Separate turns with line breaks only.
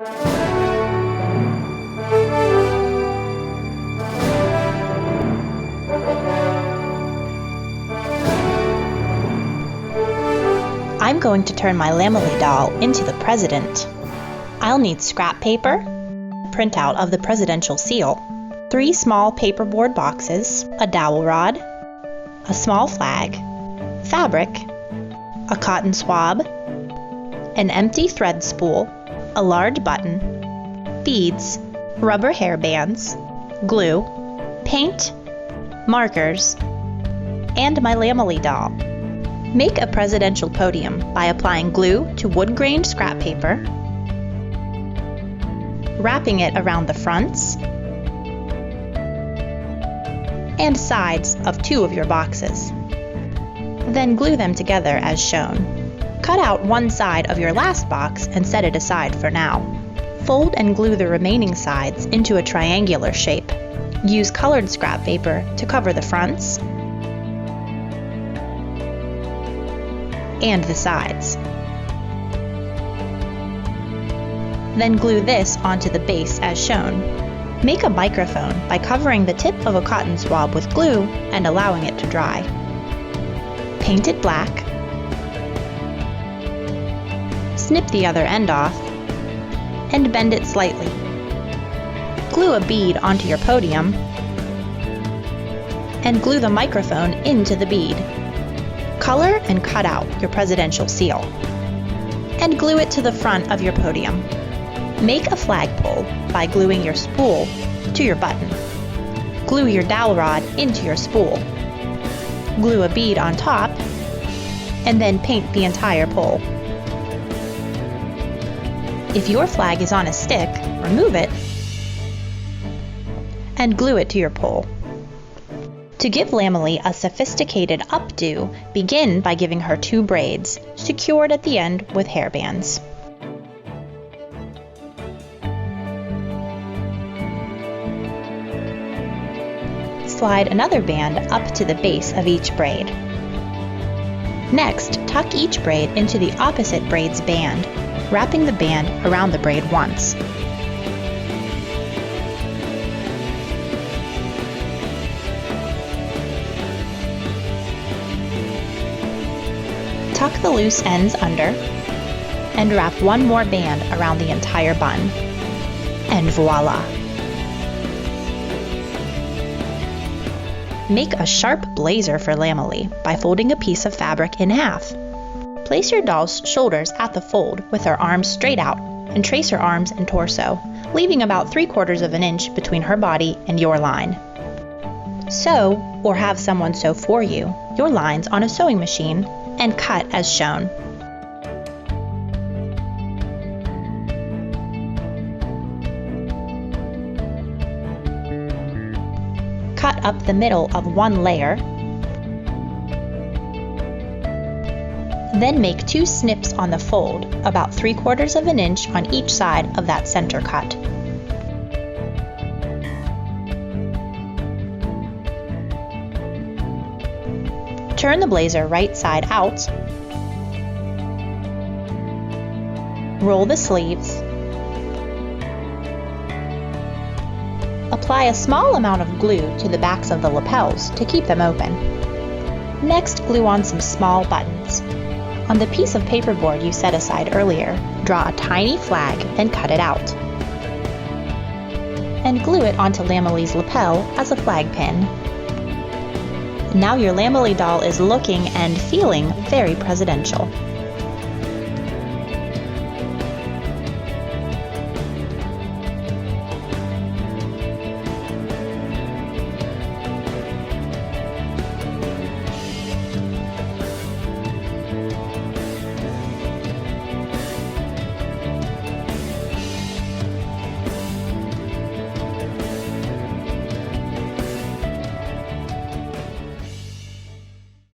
I'm going to turn my Lammily doll into the president. I'll need scrap paper, printout of the presidential seal, 3 small paperboard boxes, a dowel rod, a small flag, fabric, a cotton swab, an empty thread spool, a large button, beads, rubber hair bands, glue, paint, markers, and my Lammily doll. Make a presidential podium by applying glue to wood-grained scrap paper, wrapping it around the fronts and sides of 2 of your boxes. Then glue them together as shown. Cut out one side of your last box and set it aside for now. Fold and glue the remaining sides into a triangular shape. Use colored scrap paper to cover the fronts and the sides. Then glue this onto the base as shown. Make a microphone by covering the tip of a cotton swab with glue and allowing it to dry. Paint it black. Snip the other end off and bend it slightly. Glue a bead onto your podium and glue the microphone into the bead. Color and cut out your presidential seal and glue it to the front of your podium. Make a flagpole by gluing your spool to your button. Glue your dowel rod into your spool. Glue a bead on top and then paint the entire pole. If your flag is on a stick, remove it and glue it to your pole. To give Lammily a sophisticated updo, begin by giving her 2 braids, secured at the end with hair bands. Slide another band up to the base of each braid. Next, tuck each braid into the opposite braid's band, wrapping the band around the braid once. Tuck the loose ends under and wrap one more band around the entire bun. And voila! Make a sharp blazer for Lammily by folding a piece of fabric in half. Place your doll's shoulders at the fold with her arms straight out and trace her arms and torso, leaving about 3/4 of an inch between her body and your line. Sew, or have someone sew for you, your lines on a sewing machine and cut as shown. Cut up the middle of one layer, then make 2 snips on the fold, about 3/4 of an inch on each side of that center cut. Turn the blazer right side out, roll the sleeves, apply a small amount of glue to the backs of the lapels to keep them open. Next, glue on some small buttons. On the piece of paperboard you set aside earlier, draw a tiny flag and cut it out. And glue it onto Lammily's lapel as a flag pin. Now your Lammily doll is looking and feeling very presidential.